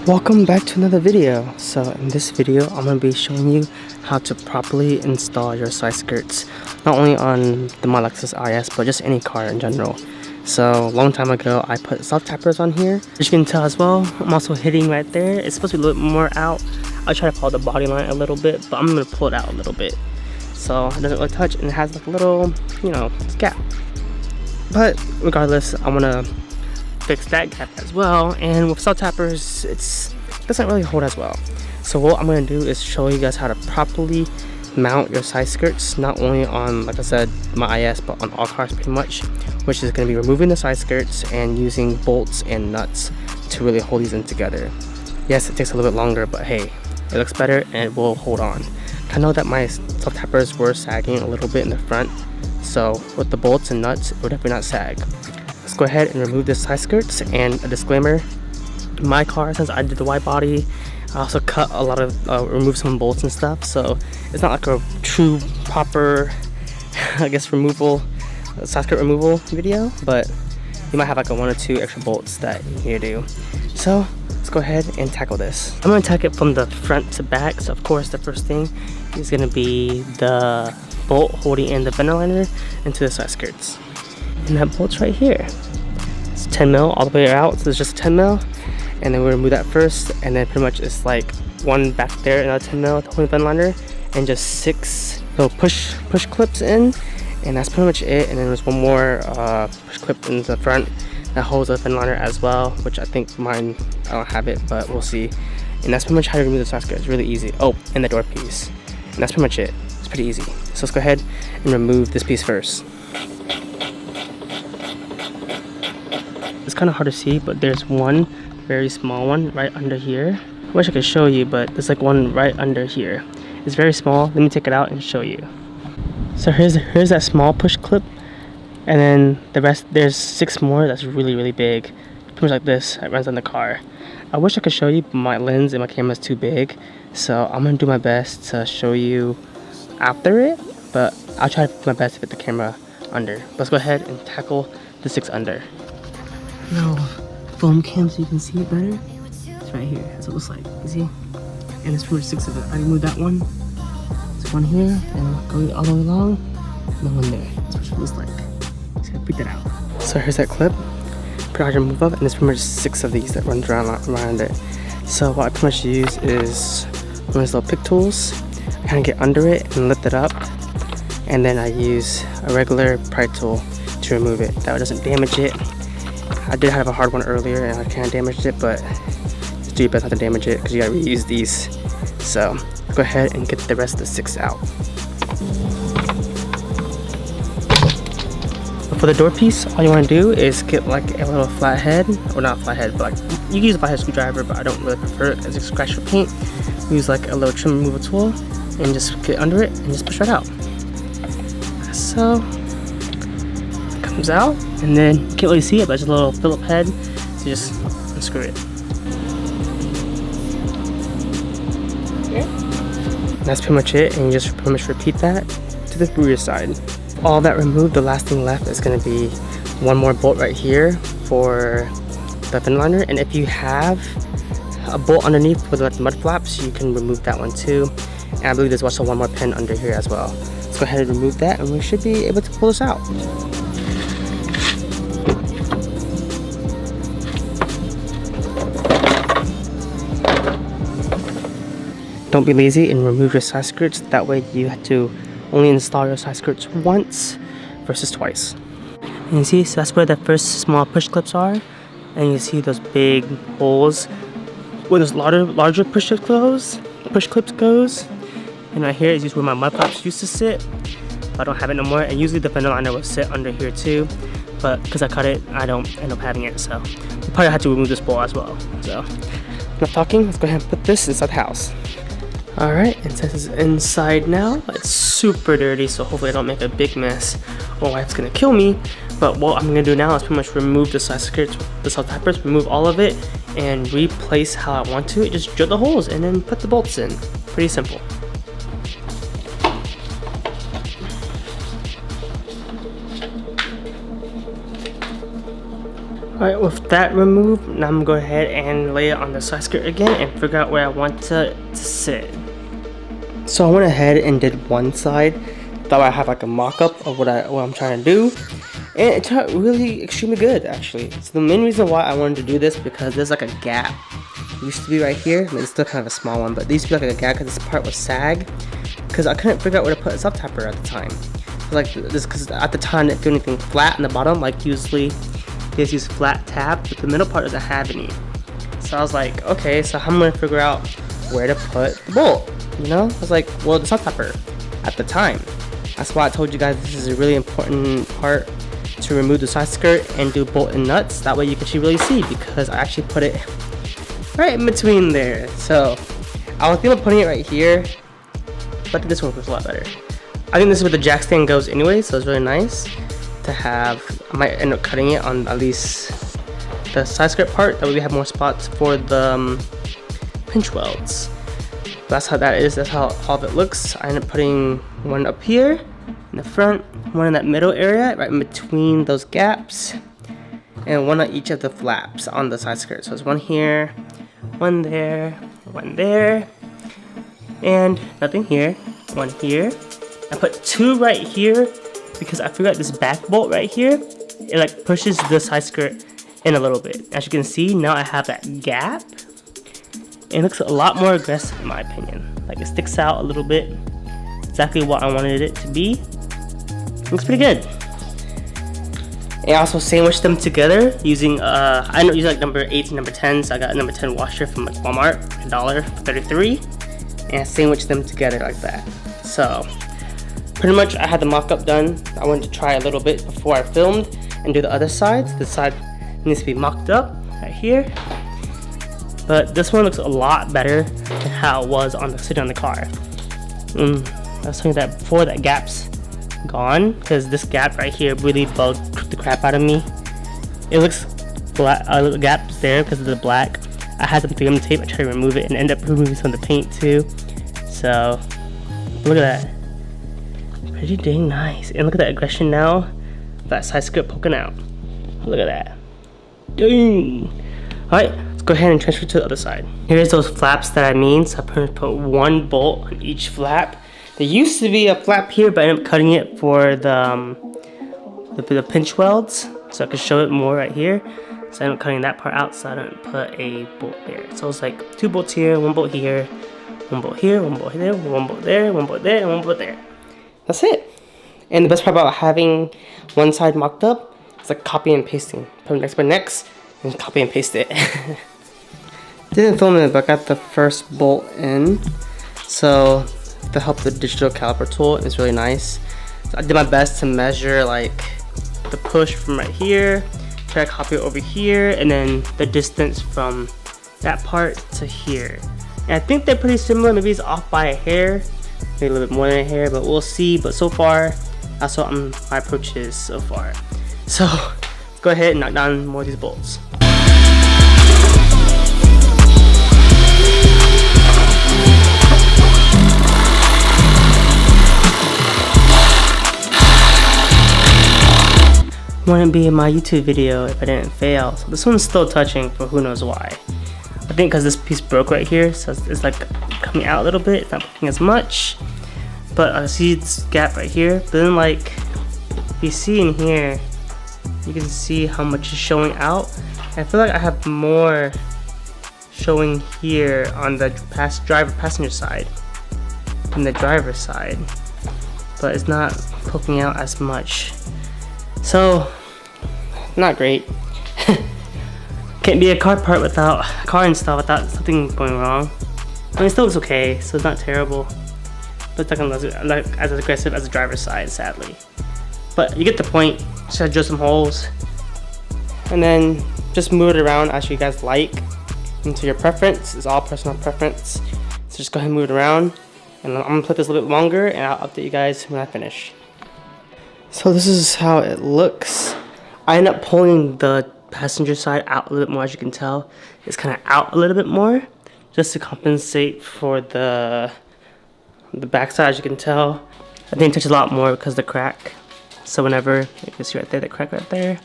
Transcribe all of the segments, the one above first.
Welcome back to another video. So in this video I'm going to be showing you how to properly install your side skirts, not only on the my Lexus IS but just any car in general. So a long time ago I put self tappers on here. As you can tell as well, I'm also hitting right there. It's supposed to be a little bit more out. I'll try to follow the body line a little bit, but I'm going to pull it out a little bit so it doesn't really touch, and it has like a little, gap. But regardless, I'm going to fix that gap as well, and with self tappers it doesn't really hold as well. So what I'm going to do is show you guys how to properly mount your side skirts, not only on, like I said, my IS, but on all cars pretty much, which is going to be removing the side skirts and using bolts and nuts to really hold these in together. Yes, it takes a little bit longer, but hey, it looks better and it will hold on. I know that my self tappers were sagging a little bit in the front, so with the bolts and nuts it would definitely not sag. Let's go ahead and remove the side skirts. And a disclaimer, my car, since I did the wide body, I also cut a lot of remove some bolts and stuff, so it's not like a true proper I guess side skirt removal video, but you might have like a 1 or 2 extra bolts that you need to do. So let's go ahead and tackle this. I'm going to tackle it from the front to back. So of course the first thing is going to be the bolt holding in the fender liner into the side skirts. And that bolt's right here. It's 10 mil all the way out, so it's just 10 mil. And then we remove that first, and then pretty much it's like one back there, another 10 mil holding the fender liner, and just 6 little push clips in, and that's pretty much it. And then there's one more push clip in the front that holds the fender liner as well, which I think mine, I don't have it, but we'll see. And that's pretty much how you remove the side skirt. It's really easy. Oh, and the door piece. And that's pretty much it. It's pretty easy. So let's go ahead and remove this piece first. It's kind of hard to see, but there's one very small one right under here. I wish I could show you, but there's like one right under here. It's very small. Let me take it out and show you. So here's that small push clip, and then the rest, there's 6 more that's really big, pretty much like this. It runs on the car. I wish I could show you, but my lens and my camera is too big, so I'm gonna do my best to show you after it, but I'll try to do my best to fit the camera under. Let's go ahead and tackle the 6 under. No foam cam so you can see it better. It's right here. That's what it looks like. You see? And it's pretty much 6 of it. I removed that one. There's one here, and going all the way along, and then one there. That's what it looks like. Just gotta pick that out. So here's that clip. Pretty hard to remove up, and there's pretty much 6 of these that runs around it. So what I pretty much use is one of these little pick tools. I kind of get under it and lift it up, and then I use a regular pry tool to remove it. That way it doesn't damage it. I did have a hard one earlier and I kind of damaged it, but just do your best not to damage it because you gotta reuse these. So go ahead and get the rest of the 6 out. But for the door piece, all you want to do is get like a little flathead, or not flathead, but like you can use a flathead screwdriver, but I don't really prefer it because it scratches your paint. Use like a little trim removal tool and just get under it and just push right out. So comes out, and then you can't really see it, but it's a little Phillip head, so just unscrew it. And that's pretty much it, and you just pretty much repeat that to the rear side. All that removed, the last thing left is going to be one more bolt right here for the fender liner, and if you have a bolt underneath with like the mud flaps, you can remove that one too. And I believe there's also one more pin under here as well. Let's go ahead and remove that, and we should be able to pull this out. Don't be lazy and remove your side skirts. That way you have to only install your side skirts once versus twice. And you see, so that's where the first small push clips are. And you see those big holes where those larger push clips goes. And right here is just where my mud flaps used to sit. I don't have it no more. And usually the fender liner will sit under here too. But because I cut it, I don't end up having it. So we probably have to remove this bolt as well. So enough talking, let's go ahead and put this inside the house. Alright, and since it's inside now, it's super dirty, so hopefully I don't make a big mess. My wife's gonna kill me. But what I'm gonna do now is pretty much remove the side skirts, the self tappers, remove all of it, and replace how I want to. Just drill the holes and then put the bolts in. Pretty simple. Alright, with that removed, now I'm gonna go ahead and lay it on the side skirt again and figure out where I want to sit. So I went ahead and did one side. That way I have like a mock-up of what I'm trying to do. And it turned out really extremely good, actually. So the main reason why I wanted to do this, because there's like a gap. It used to be right here. I mean, it's still kind of a small one, but there used to be like a gap because this part was sag. Because I couldn't figure out where to put a self-tapper at the time. So like this, because at the time I didn't do anything flat in the bottom. Like usually you just use flat tab, but the middle part doesn't have any. So I was like, okay, so I'm gonna figure out where to put the bolt. You know, I was like, well, the self-tapper at the time. That's why I told you guys this is a really important part to remove the side skirt and do bolt and nuts. That way you can actually really see, because I actually put it right in between there. So I was thinking of putting it right here, but this one was a lot better. I think this is where the jack stand goes anyway, so it's really nice to have. I might end up cutting it on at least the side skirt part. That way we have more spots for the pinch welds. That's how that is. That's how all of it looks. I ended up putting one up here in the front, one in that middle area right in between those gaps, and one on each of the flaps on the side skirt. So it's one here, one there, and nothing here, one here. I put two right here because I figured out this back bolt right here, it like pushes the side skirt in a little bit. As you can see, now I have that gap. It looks a lot more aggressive in my opinion. Like it sticks out a little bit. Exactly what I wanted it to be. Looks pretty good. And I also sandwiched them together using I don't use like number 8 and number 10, so I got a number 10 washer from like Walmart, $1 for 33, and I sandwiched them together like that. So pretty much I had the mock-up done. I wanted to try a little bit before I filmed and do the other sides. This side needs to be mocked up right here, but this one looks a lot better than how it was on the sitting on the car. I was telling you that before, that gap's gone because this gap right here really bugged the crap out of me. It looks black, the gap's there because of the black. I had some 3M tape, I tried to remove it and ended up removing some of the paint too. So look at that, pretty dang nice. And look at that aggression now, that side skirt poking out. Look at that, dang. Alright, let's go ahead and transfer to the other side. Here's those flaps that I mean. So I put one bolt on each flap. There used to be a flap here, but I ended up cutting it for the pinch welds, so I could show it more right here. So I ended up cutting that part out, so I didn't put a bolt there. So it's like 2 bolts here, 1 bolt here, 1 bolt here, 1 bolt there, 1 bolt there, 1 bolt there, and 1 bolt there. That's it. And the best part about having one side mocked up is like copy and pasting. Put next by next and copy and paste it. Didn't film it, but I got the first bolt in. So to help the digital caliper tool is really nice. So I did my best to measure like the push from right here, try to copy it over here, and then the distance from that part to here. And I think they're pretty similar. Maybe it's off by a hair, maybe a little bit more than a hair, but we'll see. But so far, that's what my approach is so far. So let's go ahead and knock down more of these bolts. Wouldn't be in my YouTube video if I didn't fail. So this one's still touching for who knows why. I think because this piece broke right here, so it's like coming out a little bit. It's not working as much. But I see this gap right here. But then like, if you see in here, you can see how much is showing out. I feel like I have more showing here on the passenger side than the driver's side. But it's not poking out as much. So, not great. Can't be a car part without a car install without something going wrong. I mean, it still looks okay, so it's not terrible. But it's not as aggressive as the driver's side, sadly. But you get the point. Just gotta drill some holes, and then just move it around as you guys like into your preference. It's all personal preference. So just go ahead and move it around, and I'm gonna put this a little bit longer, and I'll update you guys when I finish. So this is how it looks. I end up pulling the passenger side out a little bit more. As you can tell, it's kind of out a little bit more just to compensate for the back side. As you can tell, I think it touches a lot more because of the crack. So whenever, you can see right there, the crack right there.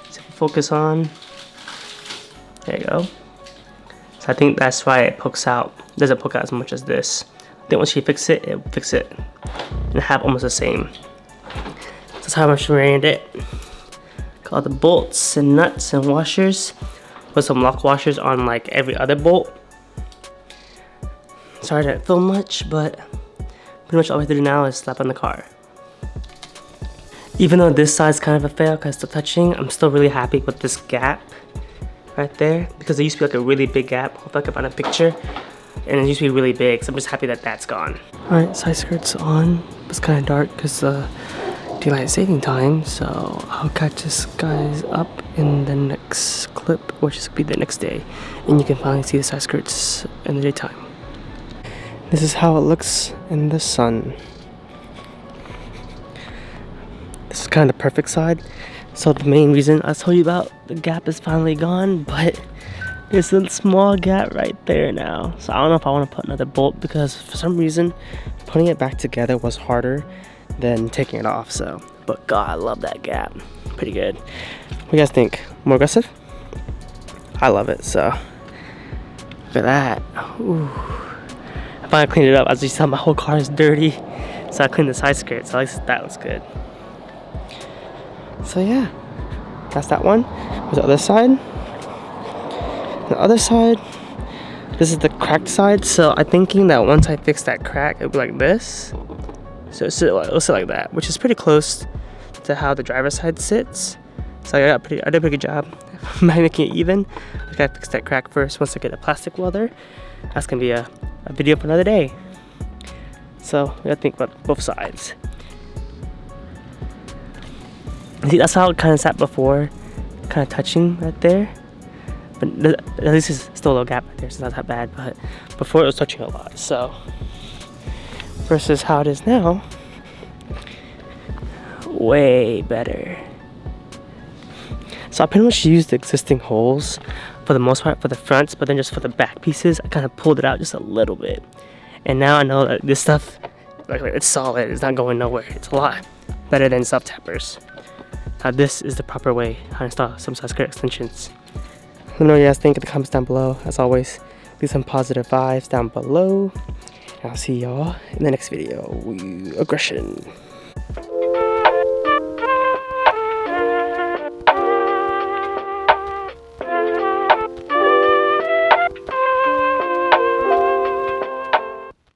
So if you focus on, There you go. So I think that's why it pokes out. Doesn't poke out as much as this. I think once you fix it, it'll fix it and have almost the same. That's how I marinated it. Got all the bolts and nuts and washers. Put some lock washers on like every other bolt. Sorry I didn't film much, but pretty much all we have to do now is slap on the car. Even though this side's kind of a fail because it's still touching, I'm still really happy with this gap right there, because it used to be like a really big gap. Hopefully I can find a picture. And it used to be really big, so I'm just happy that that's gone. Alright, side skirt's on. It's kind of dark because daylight saving time, so I'll catch this guys up in the next clip, which is be the next day, and you can finally see the side skirts in the daytime. This is how it looks in the sun. This is kind of the perfect side. So the main reason I told you about the gap is finally gone, but there's a small gap right there now. So I don't know if I want to put another bolt, because for some reason putting it back together was harder than taking it off. So, but God, I love that gap. Pretty good. What do you guys think? More aggressive? I love it. So look at that. Ooh. I finally cleaned it up. As you saw, my whole car is dirty, so I cleaned the side skirt. So at least that looks good. So yeah, that's that one. With the other side. The other side, this is the cracked side. So I'm thinking that once I fix that crack, it'll be like this. So it'll sit like that, which is pretty close to how the driver's side sits. So I did a pretty good job by making it even. I gotta fix that crack first. Once I get a plastic welder, that's gonna be a video for another day. So we gotta think about both sides. See, that's how it kind of sat before, kind of touching right there. But at least there's still a little gap right there, so it's not that bad. But before it was touching a lot. So versus how it is now, way better. So I pretty much used the existing holes for the most part for the fronts, but then just for the back pieces, I kind of pulled it out just a little bit. And now I know that this stuff, like it's solid, it's not going nowhere. It's a lot better than self tappers. Now this is the proper way how to install some side skirt extensions. Let me know what you guys think in the comments down below. As always, leave some positive vibes down below. And I'll see y'all in the next video. Aggression.